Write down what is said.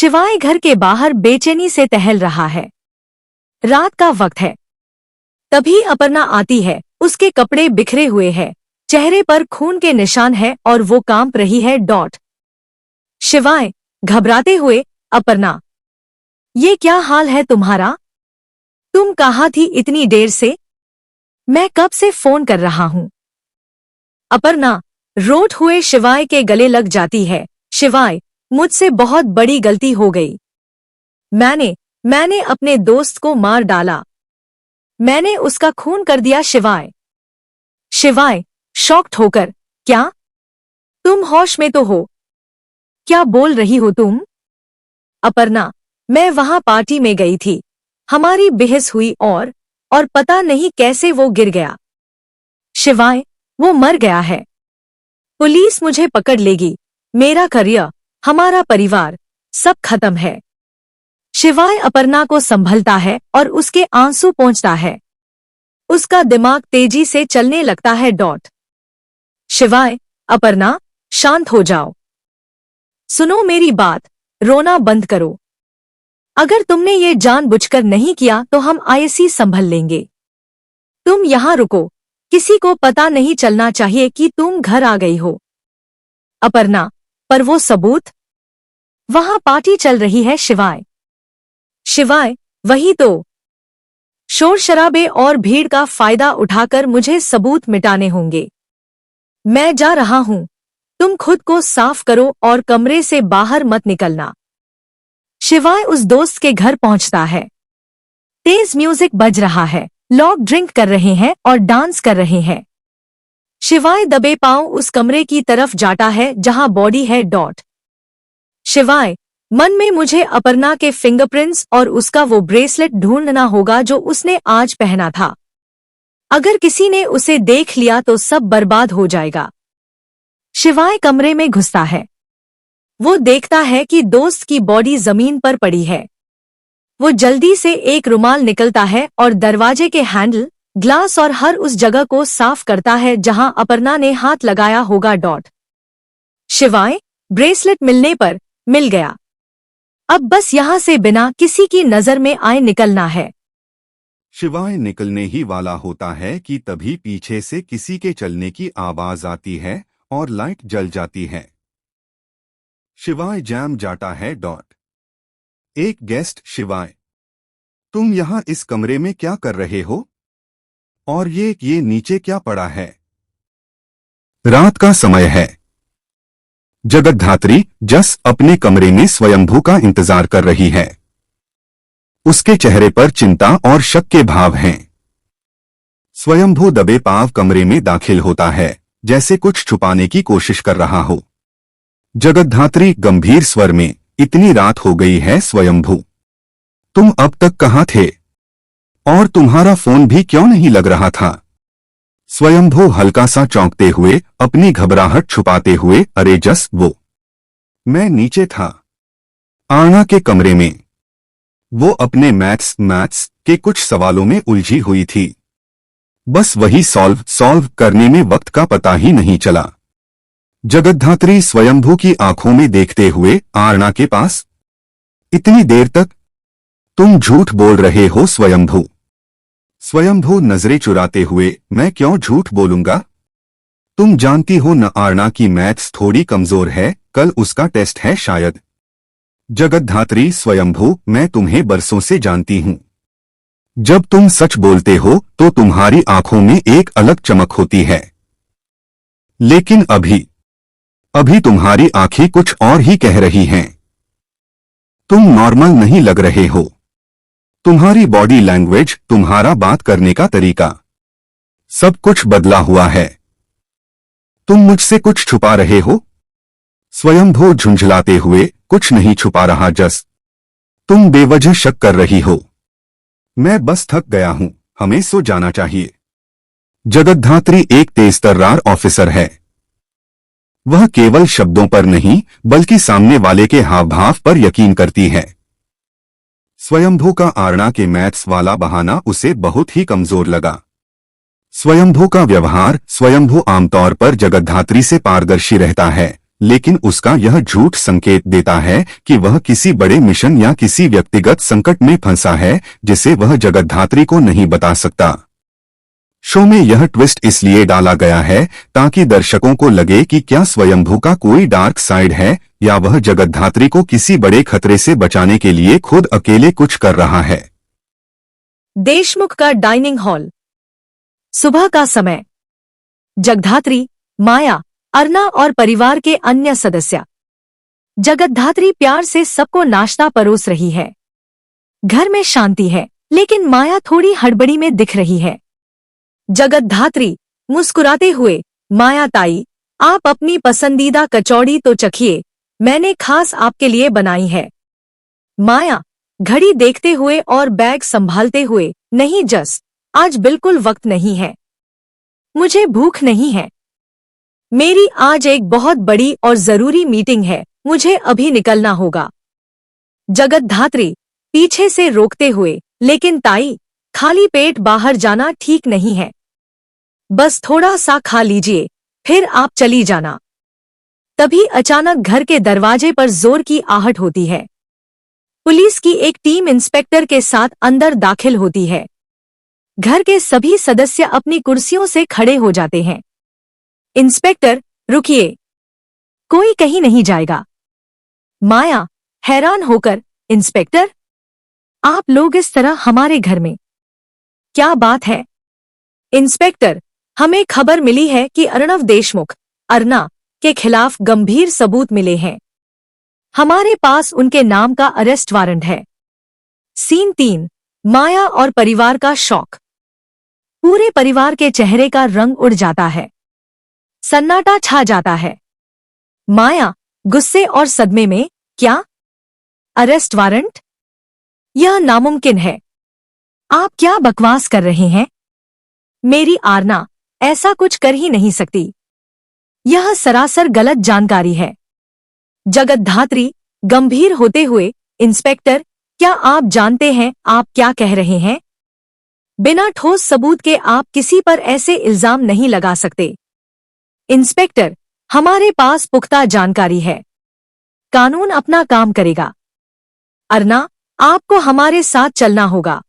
शिवाय घर के बाहर बेचैनी से टहल रहा है। रात का वक्त है। तभी अपर्णा आती है। उसके कपड़े बिखरे हुए हैं, चेहरे पर खून के निशान है और वो कांप रही है। शिवाय घबराते हुए, अपर्णा, ये क्या हाल है तुम्हारा? तुम कहाँ थी इतनी देर से? मैं कब से फोन कर रहा हूँ। अपर्णा रोते हुए शिवाय के गले लग जाती है। शिवाय, मुझसे बहुत बड़ी गलती हो गई। मैंने अपने दोस्त को मार डाला। मैंने उसका खून कर दिया। शिवाय शॉक्ड होकर, क्या? तुम होश में तो हो? क्या बोल रही हो तुम? अपर्णा, मैं वहां पार्टी में गई थी। हमारी बहस हुई और पता नहीं कैसे वो गिर गया। शिवाय, वो मर गया है। पुलिस मुझे पकड़ लेगी। मेरा करियर, हमारा परिवार, सब खत्म है। शिवाय अपर्णा को संभलता है और उसके आंसू पोंछता है। उसका दिमाग तेजी से चलने लगता है। शिवाय, अपर्णा, शांत हो जाओ। सुनो मेरी बात, रोना बंद करो। अगर तुमने ये जानबूझकर नहीं किया तो हम आईसी संभल लेंगे। तुम यहाँ रुको, किसी को पता नहीं चलना चाहिए कि तुम घर आ गई हो। अपर्णा, पर वो सबूत? वहां पार्टी चल रही है। शिवाय, वही तो। शोर शराबे और भीड़ का फायदा उठाकर मुझे सबूत मिटाने होंगे। मैं जा रहा हूं। तुम खुद को साफ करो और कमरे से बाहर मत निकलना। शिवाय उस दोस्त के घर पहुंचता है। तेज म्यूजिक बज रहा है। लोग ड्रिंक कर रहे हैं और डांस कर रहे हैं। शिवाय दबे पांव उस कमरे की तरफ जाता है जहां बॉडी है। शिवाय मन में, मुझे अपर्णा के फिंगरप्रिंट्स और उसका वो ब्रेसलेट ढूंढना होगा जो उसने आज पहना था। अगर किसी ने उसे देख लिया तो सब बर्बाद हो जाएगा। शिवाय कमरे में घुसता है। वो देखता है कि दोस्त की बॉडी जमीन पर पड़ी है। वो जल्दी से एक रुमाल निकलता है और दरवाजे के हैंडल, ग्लास और हर उस जगह को साफ करता है जहां अपर्णा ने हाथ लगाया होगा। शिवाय, ब्रेसलेट मिलने पर मिल गया। अब बस यहां से बिना किसी की नजर में आए निकलना है। शिवाय निकलने ही वाला होता है कि तभी पीछे से किसी के चलने की आवाज आती है और लाइट जल जाती है। शिवाय जैम जाता है। एक गेस्ट, शिवाय, तुम यहां इस कमरे में क्या कर रहे हो? और ये नीचे क्या पड़ा है? रात का समय है। जगद्धात्री जस अपने कमरे में स्वयंभू का इंतजार कर रही है। उसके चेहरे पर चिंता और शक के भाव हैं। स्वयंभू दबे पांव कमरे में दाखिल होता है, जैसे कुछ छुपाने की कोशिश कर रहा हो। जगद्धात्री गंभीर स्वर में, इतनी रात हो गई है स्वयंभू, तुम अब तक कहाँ थे? और तुम्हारा फोन भी क्यों नहीं लग रहा था? स्वयंभू हल्का सा चौंकते हुए, अपनी घबराहट छुपाते हुए, अरे जस वो, मैं नीचे था, आर्णा के कमरे में। वो अपने मैथ्स के कुछ सवालों में उलझी हुई थी। बस वही सॉल्व करने में वक्त का पता ही नहीं चला। जगद्धात्री स्वयंभू की आंखों में देखते हुए, आर्णा के पास? इतनी देर तक? तुम झूठ बोल रहे हो स्वयंभू। स्वयंभू नजरें चुराते हुए, मैं क्यों झूठ बोलूंगा? तुम जानती हो न आर्णा की मैथ्स थोड़ी कमजोर है, कल उसका टेस्ट है शायद। जगद्धात्री स्वयंभू, मैं तुम्हें बरसों से जानती हूं। जब तुम सच बोलते हो तो तुम्हारी आंखों में एक अलग चमक होती है। लेकिन अभी तुम्हारी आंखें कुछ और ही कह रही हैं। तुम नॉर्मल नहीं लग रहे हो। तुम्हारी बॉडी लैंग्वेज, तुम्हारा बात करने का तरीका, सब कुछ बदला हुआ है। तुम मुझसे कुछ छुपा रहे हो? स्वयंभू झुंझलाते हुए, कुछ नहीं छुपा रहा जस, तुम बेवजह शक कर रही हो। मैं बस थक गया हूं, हमें सो जाना चाहिए। जगद्धात्री एक तेजतर्रार ऑफिसर है। वह केवल शब्दों पर नहीं बल्कि सामने वाले के हाव भाव पर यकीन करती है। स्वयंभू का आर्णा के मैथ्स वाला बहाना उसे बहुत ही कमजोर लगा। स्वयंभू का व्यवहार, स्वयंभू आमतौर पर जगद्धात्री से पारदर्शी रहता है, लेकिन उसका यह झूठ संकेत देता है कि वह किसी बड़े मिशन या किसी व्यक्तिगत संकट में फंसा है जिसे वह जगतधात्री को नहीं बता सकता। शो में यह ट्विस्ट इसलिए डाला गया है ताकि दर्शकों को लगे कि क्या स्वयंभू का कोई डार्क साइड है या वह जगतधात्री को किसी बड़े खतरे से बचाने के लिए खुद अकेले कुछ कर रहा है। देशमुख का डाइनिंग हॉल। सुबह का समय। जगधात्री, माया, अर्ना और परिवार के अन्य सदस्य। जगतधात्री प्यार से सबको नाश्ता परोस रही है। घर में शांति है, लेकिन माया थोड़ी हड़बड़ी में दिख रही है। जगतधात्री मुस्कुराते हुए, माया ताई, आप अपनी पसंदीदा कचौड़ी तो चखिए, मैंने खास आपके लिए बनाई है। माया घड़ी देखते हुए और बैग संभालते हुए, नहीं जस, आज बिल्कुल वक्त नहीं है, मुझे भूख नहीं है। मेरी आज एक बहुत बड़ी और जरूरी मीटिंग है, मुझे अभी निकलना होगा। जगतधात्री पीछे से रोकते हुए, लेकिन ताई, खाली पेट बाहर जाना ठीक नहीं है, बस थोड़ा सा खा लीजिए, फिर आप चली जाना। तभी अचानक घर के दरवाजे पर जोर की आहट होती है। पुलिस की एक टीम इंस्पेक्टर के साथ अंदर दाखिल होती है। घर के सभी सदस्य अपनी कुर्सियों से खड़े हो जाते हैं। इंस्पेक्टर, रुकिए, कोई कहीं नहीं जाएगा। माया हैरान होकर, इंस्पेक्टर, आप लोग इस तरह हमारे घर में, क्या बात है? इंस्पेक्टर, हमें खबर मिली है कि अर्णव देशमुख, अर्ना, के खिलाफ गंभीर सबूत मिले हैं। हमारे पास उनके नाम का अरेस्ट वारंट है। सीन 3। माया और परिवार का शौक। पूरे परिवार के चेहरे का रंग उड़ जाता है। सन्नाटा छा जाता है। माया गुस्से और सदमे में, क्या? Arrest warrant? यह नामुमकिन है। आप क्या बकवास कर रहे हैं? मेरी आरना ऐसा कुछ कर ही नहीं सकती। यह सरासर गलत जानकारी है। जगतधात्री गंभीर होते हुए, इंस्पेक्टर, क्या आप जानते हैं आप क्या कह रहे हैं? बिना ठोस सबूत के आप किसी पर ऐसे इल्जाम नहीं लगा सकते। इंस्पेक्टर, हमारे पास पुख्ता जानकारी है, कानून अपना काम करेगा। अर्ना, आपको हमारे साथ चलना होगा।